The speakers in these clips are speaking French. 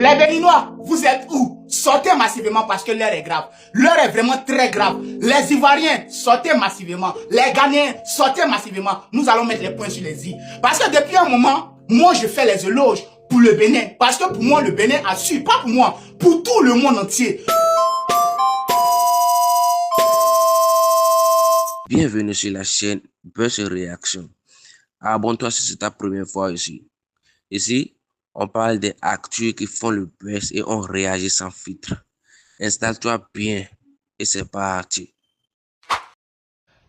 Les Béninois, vous êtes où? Sortez massivement parce que l'heure est grave. L'heure est vraiment très grave. Les Ivoiriens, sortez massivement. Les Ghanéens, sortez massivement. Nous allons mettre les points sur les i. Parce que depuis un moment, moi je fais les éloges pour le Bénin. Parce que pour moi, le Bénin a su, pas pour moi, pour tout le monde entier. Bienvenue sur la chaîne Buzz Réaction. Abonne-toi si c'est ta première fois ici. Ici, on parle des actus qui font le buzz et on réagit sans filtre. Installe-toi bien et c'est parti.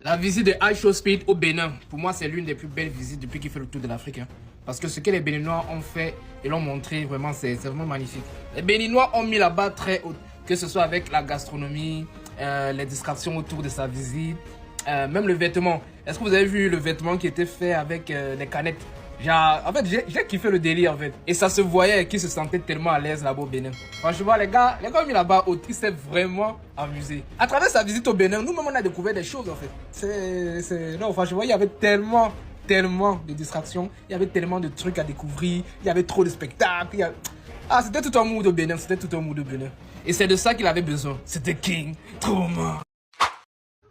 La visite de High Show Speed au Bénin, pour moi, c'est l'une des plus belles visites depuis qu'il fait le tour de l'Afrique. Parce que ce que les Béninois ont fait et l'ont montré, vraiment, c'est vraiment magnifique. Les Béninois ont mis la barre très haute, que ce soit avec la gastronomie, les distractions autour de sa visite, même le vêtement. Est-ce que vous avez vu le vêtement qui était fait avec des canettes? En fait, j'ai kiffé le délire en fait. Et ça se voyait qu'ils se sentaient tellement à l'aise là-bas au Bénin. Franchement, les gars ont mis là-bas haute. Ils s'est vraiment amusé. À travers sa visite au Bénin, nous-mêmes on a découvert des choses en fait. Non, franchement, il y avait tellement de distractions. Il y avait tellement de trucs à découvrir. Il y avait trop de spectacles. Ah, c'était tout un mood au Bénin. Et c'est de ça qu'il avait besoin. C'était King Trauma.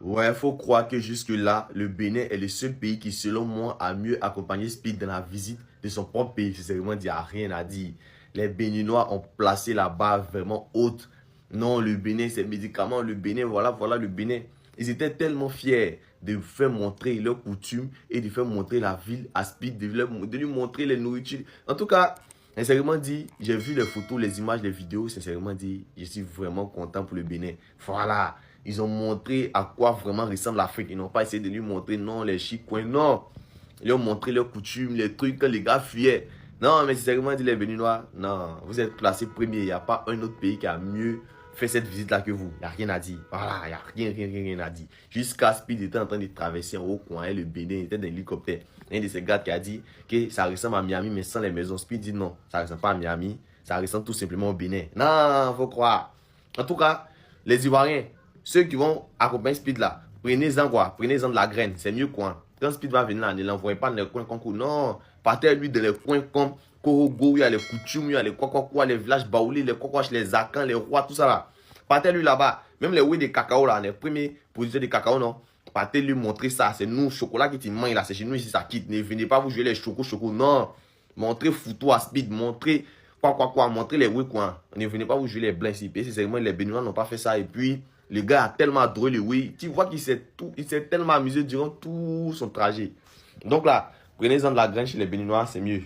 Ouais, faut croire que jusque-là, le Bénin est le seul pays qui, selon moi, a mieux accompagné Speed dans la visite de son propre pays. Sincèrement, il n'y a rien à dire. Les Béninois ont placé la barre vraiment haute. Non, le Bénin, c'est médicaments. Le Bénin, voilà le Bénin. Ils étaient tellement fiers de faire montrer leurs coutumes et de faire montrer la ville à Speed, de lui montrer les nourritures. En tout cas, sincèrement dit, j'ai vu les photos, les images, les vidéos. Sincèrement dit, je suis vraiment content pour le Bénin. Voilà. Ils ont montré à quoi vraiment ressemble l'Afrique. Ils n'ont pas essayé de lui montrer, non, les chic coins, non. Ils ont montré leurs coutumes, les trucs que les gars fuyaient. Non, mais sincèrement dit les Béninois, non, vous êtes classés premier. Il n'y a pas un autre pays qui a mieux fait cette visite-là que vous. Il n'y a rien à dire. Voilà, il n'y a rien à dire. Jusqu'à Speed était en train de traverser en haut coin et le Bénin était dans l'hélicoptère. Un de ces gars qui a dit que ça ressemble à Miami, mais sans les maisons. Speed dit non, ça ne ressemble pas à Miami. Ça ressemble tout simplement au Bénin. Non, faut croire. En tout cas, les Ivoiriens, ceux qui vont accompagner Speed là, prenez-en quoi, prenez-en de la graine, c'est mieux quoi. Quand Speed va venir là, ne l'envoyez pas dans les coins comme non, partez lui dans les coins comme Korogo, il y a les coutumes, il y a les quoi, les villages baoulés, les Kokoches, les Akans, les rois, tout ça là. Partez lui là-bas, même les oui des cacao là, les premiers producteurs de cacao non. Partez lui montrer ça, c'est nous, chocolat qui te mange là, c'est chez nous ici, ça quitte. Ne venez pas vous jouer les choco, non. Montrez photo à Speed, montrez quoi, montrez les oui quoi. Ne venez pas vous jouer les blancs ici, c'est vraiment les Béninois n'ont pas fait ça et puis. Le gars a tellement adoré le oui. Tu vois qu'il s'est tellement amusé durant tout son trajet. Donc là, prenez-en de la graine chez les Béninois, c'est mieux.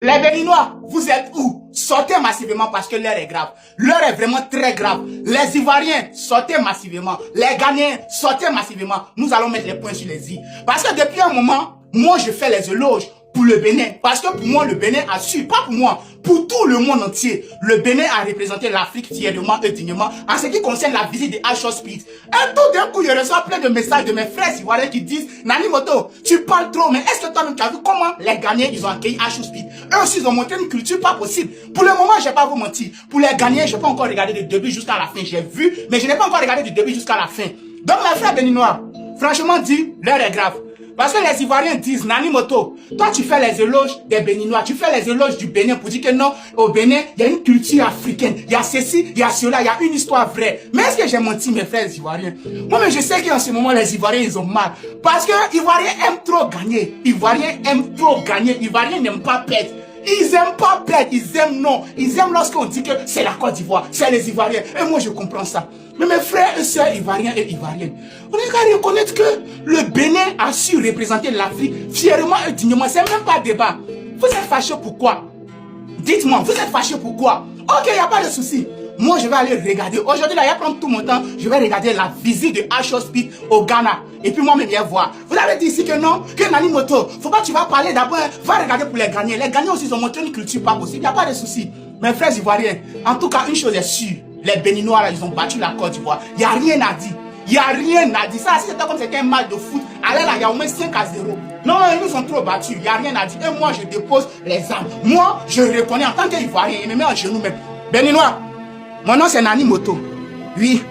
Les Béninois, vous êtes où? Sortez massivement parce que l'heure est grave. L'heure est vraiment très grave. Les Ivoiriens, sortez massivement. Les Ghanéens, sortez massivement. Nous allons mettre les points sur les i. Parce que depuis un moment, moi je fais les éloges pour le Bénin. Parce que pour moi, le Bénin a su, pas pour moi, pour tout le monde entier. Le Bénin a représenté l'Afrique fièrement et dignement en ce qui concerne la visite de High Show Speed. Et tout d'un coup, je reçois plein de messages de mes frères ivoiriens qui disent « Nani Moto, tu parles trop, mais est-ce que toi-même tu as vu comment les Ghanéens ils ont accueilli High Show Speed? Eux aussi, ils ont montré une culture pas possible. Pour le moment, je vais pas vous mentir. Pour les Ghanéens, je n'ai pas encore regardé du début jusqu'à la fin. J'ai vu, mais je n'ai pas encore regardé du début jusqu'à la fin. Donc, mes frères béninois, franchement dit, l'heure est grave. Parce que les Ivoiriens disent, Nani Moto, toi tu fais les éloges des Béninois, tu fais les éloges du Bénin pour dire que non, au Bénin, il y a une culture africaine, il y a ceci, il y a cela, il y a une histoire vraie. Mais est-ce que j'ai menti mes frères Ivoiriens? Moi, mais je sais qu'en ce moment, les Ivoiriens, ils ont mal. Parce que les Ivoiriens aiment trop gagner. Ivoiriens aiment trop gagner. Ivoiriens n'aiment pas perdre. Ils aiment pas perdre, ils aiment non. Ils aiment lorsqu'on dit que c'est la Côte d'Ivoire, c'est les Ivoiriens. Et moi, je comprends ça. Mais mes frères et sœurs ivoiriens et ivoiriennes, on est qu'à reconnaître que le Bénin a su représenter l'Afrique fièrement et dignement. C'est même pas débat. Vous êtes fâchés pourquoi? Dites-moi, vous êtes fâchés pourquoi? Ok, il n'y a pas de souci. Moi, je vais aller regarder. Aujourd'hui, là, il va prendre tout mon temps. Je vais regarder la visite de High Show Speed au Ghana. Et puis, moi-même, viens voir. Vous avez dit ici que non, que Nani Moto, faut pas que tu vas parler d'abord. Va regarder pour les Ghanéens. Les Ghanéens aussi, ils ont montré une culture pas possible. Il n'y a pas de souci. Mes frères ivoiriens, en tout cas, une chose est sûre. Les Béninois, là, ils ont battu la Côte d'Ivoire. Il n'y a rien à dire. Il n'y a rien à dire. Ça, si c'était comme c'était un match de foot, allez là, il y a au moins 5 à 0. Non, ils nous ont trop battus. Il n'y a rien à dire. Et moi, je dépose les armes. Moi, je reconnais en tant qu'Ivoirien. Il me met en genou même. Béninois, mon nom c'est Nani Moto. Oui,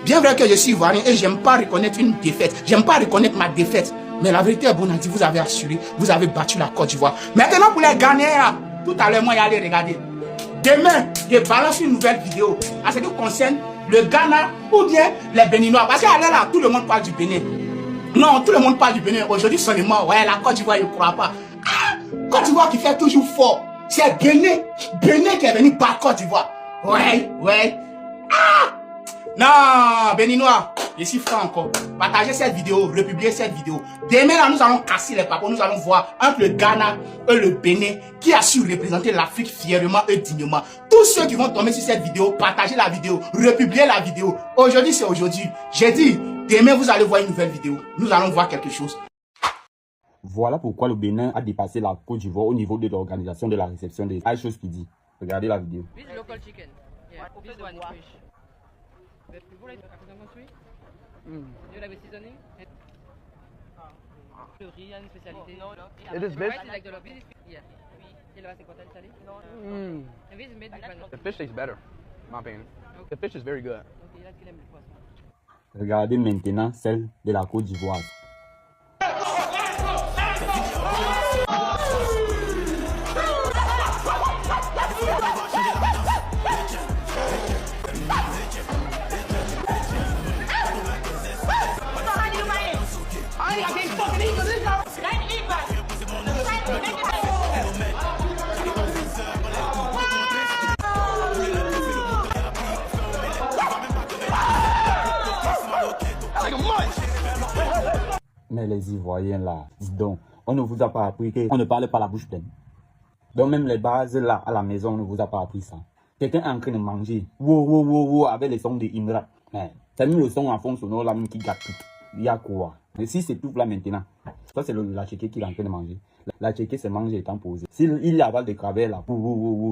bien vrai que je suis Ivoirien et j'aime pas reconnaître une défaite. J'aime pas reconnaître ma défaite. Mais la vérité est bonne à dire, vous avez assuré, vous avez battu la Côte d'Ivoire. Maintenant, pour les Ghanéens, tout à l'heure, moi, j'allais regarder. Demain, je balance une nouvelle vidéo à ce qui concerne le Ghana ou bien les Béninois. Parce qu'à là, tout le monde parle du Bénin. Non, tout le monde parle du Bénin. Aujourd'hui seulement, ouais, la Côte d'Ivoire, je ne crois pas. Ah, Côte d'Ivoire qui fait toujours fort. C'est Bénin. Bénin qui est venu par Côte d'Ivoire. Ouais, ouais. Ah! Non, Béninois, je suis franc encore. Partagez cette vidéo, republiez cette vidéo. Demain, là, nous allons casser les papos. Nous allons voir entre le Ghana et le Bénin qui a su représenter l'Afrique fièrement et dignement. Tous ceux qui vont tomber sur cette vidéo, partagez la vidéo, republiez la vidéo. Aujourd'hui, c'est aujourd'hui. J'ai dit, demain, vous allez voir une nouvelle vidéo. Nous allons voir quelque chose. Voilà pourquoi le Bénin a dépassé la Côte d'Ivoire au niveau de l'organisation de la réception des iShow Speedy. Regardez la vidéo. This is local chicken. Yeah, this one is fresh. But you like African country? You like the seasoning? Le riz a une spécialité. It is fish? Like the lobby. Yeah. Et là, c'est quoi, t'as salé? Mm. And this is made with banana. The fish tastes better, in my opinion. The fish is very good. Ok, là, qu'il aime le poisson. Regardez maintenant celle de la Côte d'Ivoire. Mais les Ivoiriens là, dis donc, on ne vous a pas appris qu'on ne parle pas la bouche pleine. Donc même les bases là, à la maison, on ne vous a pas appris ça. Quelqu'un est en train de manger, wow, avec les sons de Imra. C'est même le son en fond sonore là même qui gâte tout. Il y a quoi? Mais si c'est tout là maintenant, ça c'est la chéké qu'il est en train de manger. La chéké c'est manger étant posé. S'il y a des cravats là,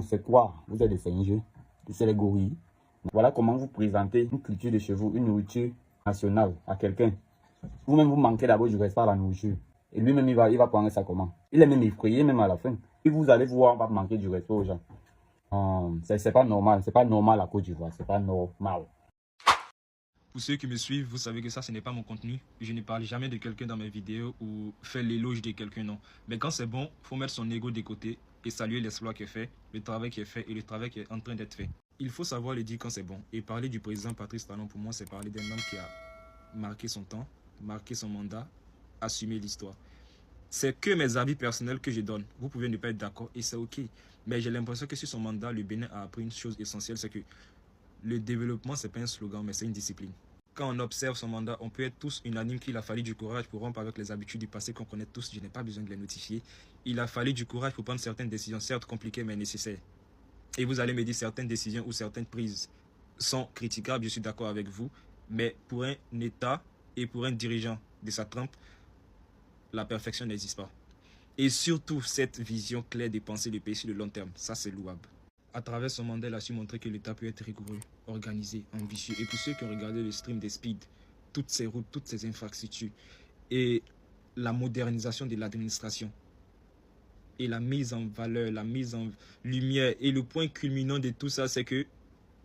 c'est quoi? Vous êtes des singes, c'est les gorilles. Voilà comment vous présentez une culture de chez vous, une nourriture nationale à quelqu'un. Vous-même, vous manquez d'abord du respect à la nourriture. Et lui-même, il va prendre ça comment? Il est même effrayé, même à la fin. Et vous allez voir, on va manquer du respect aux gens. C'est pas normal. C'est pas normal à Côte d'Ivoire. C'est pas normal. Pour ceux qui me suivent, vous savez que ça, ce n'est pas mon contenu. Je ne parle jamais de quelqu'un dans mes vidéos ou faire l'éloge de quelqu'un, non. Mais quand c'est bon, il faut mettre son ego de côté et saluer l'exploit qui est fait, le travail qui est fait et le travail qui est en train d'être fait. Il faut savoir le dire quand c'est bon. Et parler du président Patrice Talon, pour moi, c'est parler d'un homme qui a marqué son temps, marquer son mandat, assumer l'histoire. C'est que mes avis personnels que je donne. Vous pouvez ne pas être d'accord et c'est ok. Mais j'ai l'impression que sur son mandat, le Bénin a appris une chose essentielle, c'est que le développement, c'est pas un slogan, mais c'est une discipline. Quand on observe son mandat, on peut être tous unanimes qu'il a fallu du courage pour rompre avec les habitudes du passé qu'on connaît tous. Je n'ai pas besoin de les notifier. Il a fallu du courage pour prendre certaines décisions, certes compliquées, mais nécessaires. Et vous allez me dire certaines décisions ou certaines prises sont critiquables, je suis d'accord avec vous. Mais pour un État et pour un dirigeant de sa trempe, la perfection n'existe pas. Et surtout, cette vision claire de penser le pays sur le long terme, ça c'est louable. À travers son mandat, il a su montrer que l'État peut être rigoureux, organisé, ambitieux. Et pour ceux qui ont regardé le stream des Speed, toutes ces routes, toutes ces infrastructures et la modernisation de l'administration et la mise en valeur, la mise en lumière. Et le point culminant de tout ça, c'est que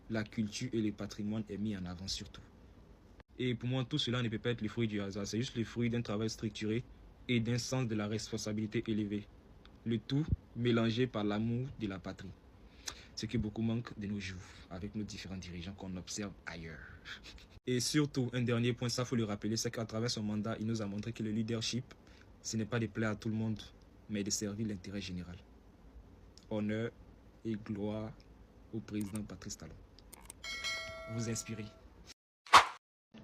la culture et le patrimoine est mis en avant surtout. Et pour moi, tout cela ne peut pas être le fruit du hasard. C'est juste le fruit d'un travail structuré et d'un sens de la responsabilité élevé. Le tout mélangé par l'amour de la patrie. Ce que beaucoup manquent de nos jours avec nos différents dirigeants qu'on observe ailleurs. Et surtout, un dernier point, ça faut le rappeler, c'est qu'à travers son mandat, il nous a montré que le leadership, ce n'est pas de plaire à tout le monde, mais de servir l'intérêt général. Honneur et gloire au président Patrice Talon. Vous inspirez.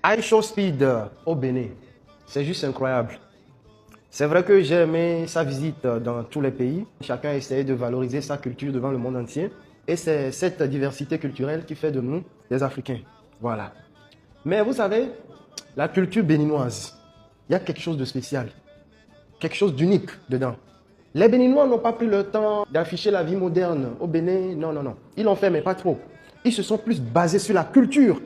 iShow Speed au Bénin, c'est juste incroyable. C'est vrai que j'ai aimé sa visite dans tous les pays. Chacun a essayé de valoriser sa culture devant le monde entier. Et c'est cette diversité culturelle qui fait de nous des Africains. Voilà. Mais vous savez, la culture béninoise, il y a quelque chose de spécial. Quelque chose d'unique dedans. Les Béninois n'ont pas pris le temps d'afficher la vie moderne au Bénin. Non, non, non. Ils l'ont fait, mais pas trop. Ils se sont plus basés sur la culture,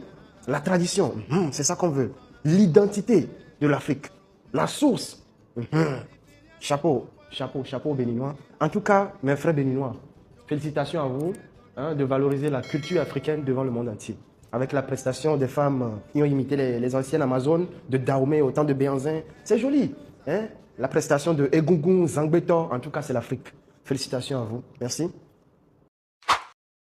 la tradition. C'est ça qu'on veut. L'identité de l'Afrique. La source. Chapeau, chapeau, chapeau Béninois. En tout cas, mes frères Béninois, félicitations à vous de valoriser la culture africaine devant le monde entier. Avec la prestation des femmes qui ont imité les anciennes Amazones, de Dahomey au temps de Béanzin. C'est joli. La prestation de Egungun, Zangbeto, en tout cas c'est l'Afrique. Félicitations à vous. Merci.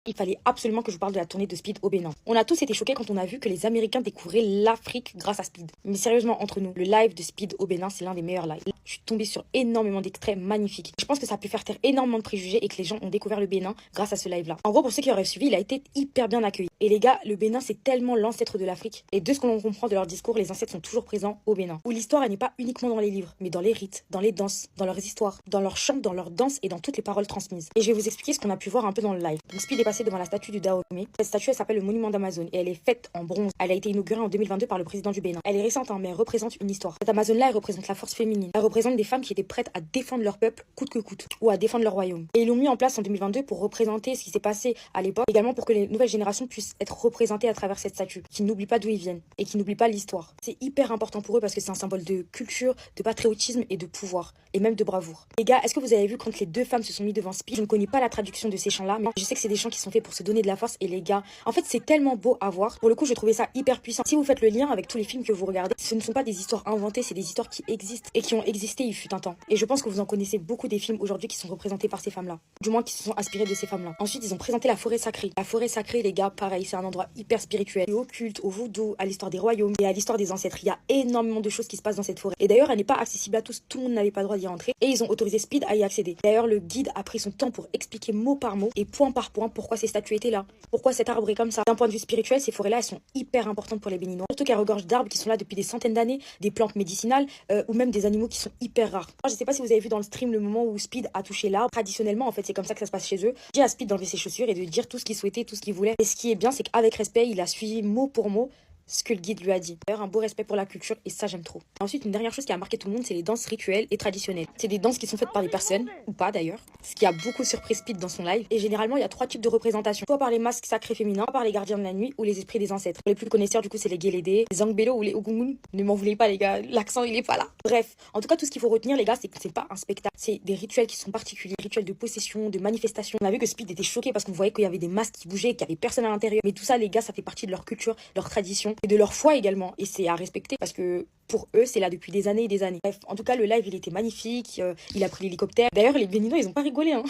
Il fallait absolument que je vous parle de la tournée de Speed au Bénin. On a tous été choqués quand on a vu que les Américains découvraient l'Afrique grâce à Speed. Mais sérieusement, entre nous, le live de Speed au Bénin, c'est l'un des meilleurs lives. Je suis tombée sur énormément d'extraits magnifiques. Je pense que ça a pu faire taire énormément de préjugés et que les gens ont découvert le Bénin grâce à ce live-là. En gros, pour ceux qui auraient suivi, il a été hyper bien accueilli. Et les gars, le Bénin, c'est tellement l'ancêtre de l'Afrique. Et de ce que l'on comprend de leur discours, les ancêtres sont toujours présents au Bénin. Où l'histoire, elle n'est pas uniquement dans les livres, mais dans les rites, dans les danses, dans leurs histoires, dans leurs chants, dans leurs danses et dans toutes les paroles transmises. Et je vais vous expliquer ce qu'on a pu voir un peu dans le live. Donc Speed est passé devant la statue du Dahomey. Cette statue, elle s'appelle le Monument d'Amazon et elle est faite en bronze. Elle a été inaugurée en 2022 par le président du Bénin. Elle est récente, hein, mais elle représente une histoire. Cette Amazone-là, elle représente la force féminine. Elle représente des femmes qui étaient prêtes à défendre leur peuple coûte que coûte, ou à défendre leur royaume. Et ils l'ont mis en place en 2022 pour représenter ce qui s'est passé à l'époque, également pour que les nouvelles générations puissent être représentées à travers cette statue, qui n'oublie pas d'où ils viennent et qui n'oublie pas l'histoire. C'est hyper important pour eux parce que c'est un symbole de culture, de patriotisme et de pouvoir, et même de bravoure. Les gars, est-ce que vous avez vu quand les deux femmes se sont mis devant Speed? Je ne connais pas la traduction de ces chants-là, mais je sais que c'est des chants qui sont faits pour se donner de la force. Et les gars, en fait, c'est tellement beau à voir. Pour le coup, j'ai trouvé ça hyper puissant. Si vous faites le lien avec tous les films que vous regardez, ce ne sont pas des histoires inventées, c'est des histoires qui existent et qui ont existé il fut un temps. Et je pense que vous en connaissez beaucoup des films aujourd'hui qui sont représentés par ces femmes-là, du moins qui se sont inspirés de ces femmes-là. Ensuite, ils ont présenté la forêt sacrée. La forêt sacrée, les gars, pareil, c'est un endroit hyper spirituel, au culte, au voodoo, à l'histoire des royaumes et à l'histoire des ancêtres. Il y a énormément de choses qui se passent dans cette forêt. Et d'ailleurs, elle n'est pas accessible à tous. Tout le monde n'avait pas le droit d'y entrer. Et ils ont autorisé Speed à y accéder. D'ailleurs, le guide a pris son temps pour expliquer mot par mot et point par point pourquoi ces statues étaient là, pourquoi cet arbre est comme ça. D'un point de vue spirituel, ces forêts-là, elles sont hyper importantes pour les Béninois. Surtout qu'elles regorgent d'arbres qui sont là depuis des centaines d'années, des plantes médicinales ou même des animaux qui sont hyper rares. Je sais pas si vous avez vu dans le stream le moment où Speed a touché l'arbre. Traditionnellement, en fait, c'est comme ça que ça se passe chez eux. J'ai à Speed d'enlever ses chaussures et de dire tout ce qu'il souhaitait, tout ce qu'il voulait. Et ce qui est bien, c'est qu'avec respect, il a suivi mot pour mot ce que le guide lui a dit. D'ailleurs, un beau respect pour la culture et ça, j'aime trop. Ensuite, une dernière chose qui a marqué tout le monde, c'est les danses rituelles et traditionnelles. C'est des danses qui sont faites par des personnes, ou pas d'ailleurs, ce qui a beaucoup surpris Speed dans son live. Et généralement, il y a trois types de représentations, soit par les masques sacrés féminins, soit par les gardiens de la nuit ou les esprits des ancêtres. Pour les plus connaisseurs, du coup, c'est les Guélédés, les Angbelo ou les Ogungun. Ne m'en voulez pas, les gars, l'accent, il est pas là. Bref, en tout cas, tout ce qu'il faut retenir, les gars, c'est que c'est pas un spectacle, c'est des rituels qui sont particuliers, rituels de possession, de manifestation. On a vu que Speed était choqué parce qu'on voyait qu'il y avait des masques qui bougeaient, qu'il y avait personne à l'intérieur. Mais tout ça, les gars, ça fait partie de leur culture, leur tradition et de leur foi également. Et c'est à respecter parce que pour eux, c'est là depuis des années et des années. Bref, en tout cas, le live, il était magnifique. Il a pris l'hélicoptère. D'ailleurs, les Béninois, ils ont pas rigolé. Hein.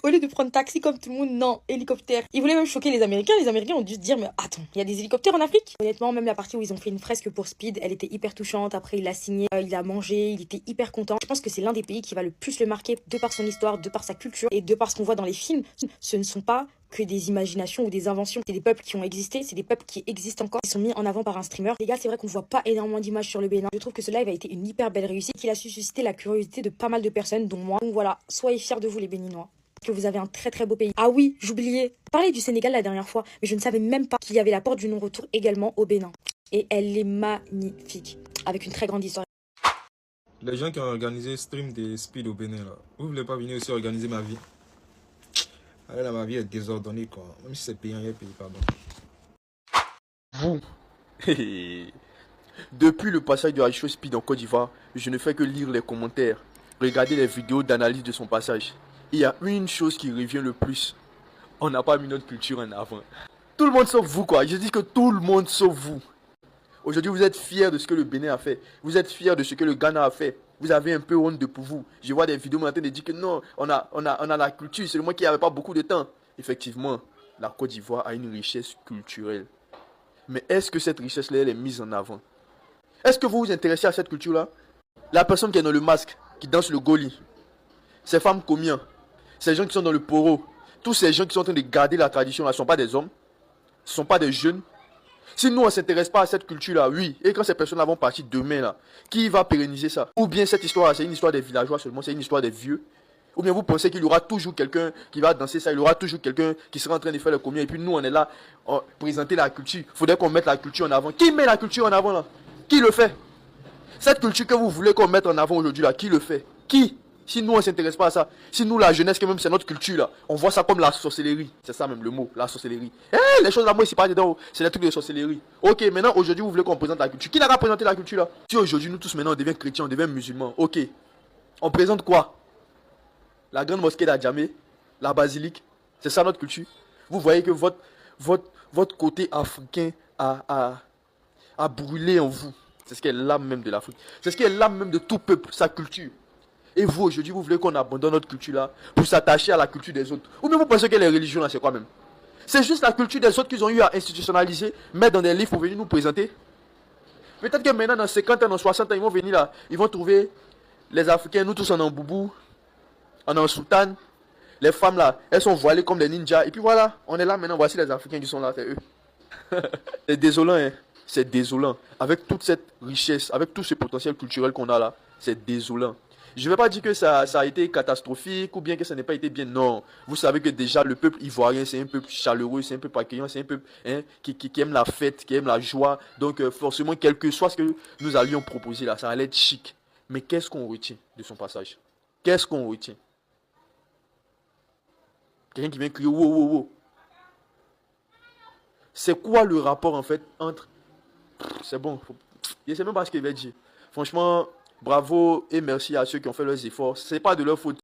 Au lieu de prendre taxi comme tout le monde, non, hélicoptère. Ils voulaient même choquer les Américains. Les Américains ont dû se dire, mais attends, il y a des hélicoptères en Afrique? Honnêtement, même la partie où ils ont fait une fresque pour Speed, elle était hyper touchante. Après, il a signé, il a mangé, il était hyper content. Je pense que c'est l'un des pays qui va le plus le marquer de par son histoire, de par sa culture et de par ce qu'on voit dans les films. Ce ne sont pas que des imaginations ou des inventions. C'est des peuples qui ont existé, c'est des peuples qui existent encore, qui sont mis en avant par un streamer. Les gars, c'est vrai qu'on voit pas énormément d'images sur le Bénin. Je trouve que ce live a été une hyper belle réussite, qu'il a su susciter la curiosité de pas mal de personnes, dont moi. Donc voilà, soyez fiers de vous les Béninois, que vous avez un très très beau pays. Ah oui, j'oubliais, parler du Sénégal la dernière fois, mais je ne savais même pas qu'il y avait la porte du non-retour également au Bénin. Et elle est magnifique, avec une très grande histoire. Les gens qui ont organisé stream des Speed au Bénin, là, vous voulez pas venir aussi organiser ma vie? Allez, là, ma vie est désordonnée, quoi. Même si c'est payant, il y a payé, pardon. Vous. Depuis le passage de Aisho Speed en Côte d'Ivoire, je ne fais que lire les commentaires, regarder les vidéos d'analyse de son passage. Il y a une chose qui revient le plus. On n'a pas mis notre culture en avant. Tout le monde sauf vous, quoi. Je dis que tout le monde sauf vous. Aujourd'hui, vous êtes fiers de ce que le Bénin a fait. Vous êtes fiers de ce que le Ghana a fait. Vous avez un peu honte de pour vous. Je vois des vidéos maintenant de dire que non, on a la culture. C'est moi qui n'avais pas beaucoup de temps. Effectivement, la Côte d'Ivoire a une richesse culturelle. Mais est-ce que cette richesse-là, elle est mise en avant? Est-ce que vous vous intéressez à cette culture-là? La personne qui est dans le masque, qui danse le goli, ces femmes combien? Ces gens qui sont dans le poro, tous ces gens qui sont en train de garder la tradition, là, ne sont pas des hommes, ce ne sont pas des jeunes. Si nous, on ne s'intéresse pas à cette culture-là, oui, et quand ces personnes-là vont partir demain, là, qui va pérenniser ça? Ou bien cette histoire, c'est une histoire des villageois seulement, c'est une histoire des vieux? Ou bien vous pensez qu'il y aura toujours quelqu'un qui va danser ça, il y aura toujours quelqu'un qui sera en train de faire le combien, et puis nous, on est là, pour présenter la culture. Il faudrait qu'on mette la culture en avant. Qui met la culture en avant, là? Qui le fait? Cette culture que vous voulez qu'on mette en avant aujourd'hui, là, qui le fait? Qui? Si nous, on ne s'intéresse pas à ça, si nous, la jeunesse, quand même, c'est notre culture, là, on voit ça comme la sorcellerie. C'est ça même le mot, la sorcellerie. Les choses là, moi, c'est pas dedans, c'est des trucs de sorcellerie. Ok, maintenant, aujourd'hui, vous voulez qu'on présente la culture. Qui n'a pas présenté la culture, là? Si aujourd'hui, nous tous, maintenant, on devient chrétiens, on devient musulmans, ok. On présente quoi? La grande mosquée d'Adjamé, la basilique, c'est ça notre culture. Vous voyez que votre côté africain a brûlé en vous. C'est ce qui est l'âme même de l'Afrique. C'est ce qui est l'âme même de tout peuple, sa culture. Et vous, aujourd'hui, vous voulez qu'on abandonne notre culture là pour s'attacher à la culture des autres. Ou bien vous pensez que les religions là, c'est quoi même? C'est juste la culture des autres qu'ils ont eu à institutionnaliser, mettre dans des livres pour venir nous présenter. Peut-être que maintenant, dans 50 ans, dans 60 ans, ils vont venir là, ils vont trouver les Africains, nous tous en boubou, en soutane. Les femmes là, elles sont voilées comme des ninjas. Et puis voilà, on est là maintenant, voici les Africains qui sont là, c'est eux. C'est désolant, hein. C'est désolant. Avec toute cette richesse, avec tout ce potentiel culturel qu'on a là, c'est désolant. Je ne vais pas dire que ça a été catastrophique ou bien que ça n'a pas été bien. Non. Vous savez que déjà, le peuple ivoirien, c'est un peuple chaleureux, c'est un peuple accueillant, c'est un peuple qui aime la fête, qui aime la joie. Donc, forcément, quel que soit ce que nous allions proposer là, ça allait être chic. Mais qu'est-ce qu'on retient de son passage? Qu'est-ce qu'on retient? Quelqu'un qui vient crier wow, wow, wow. C'est quoi le rapport en fait entre... C'est bon. Je ne sais même pas ce qu'il va dire. Franchement, bravo et merci à ceux qui ont fait leurs efforts. Ce n'est pas de leur faute.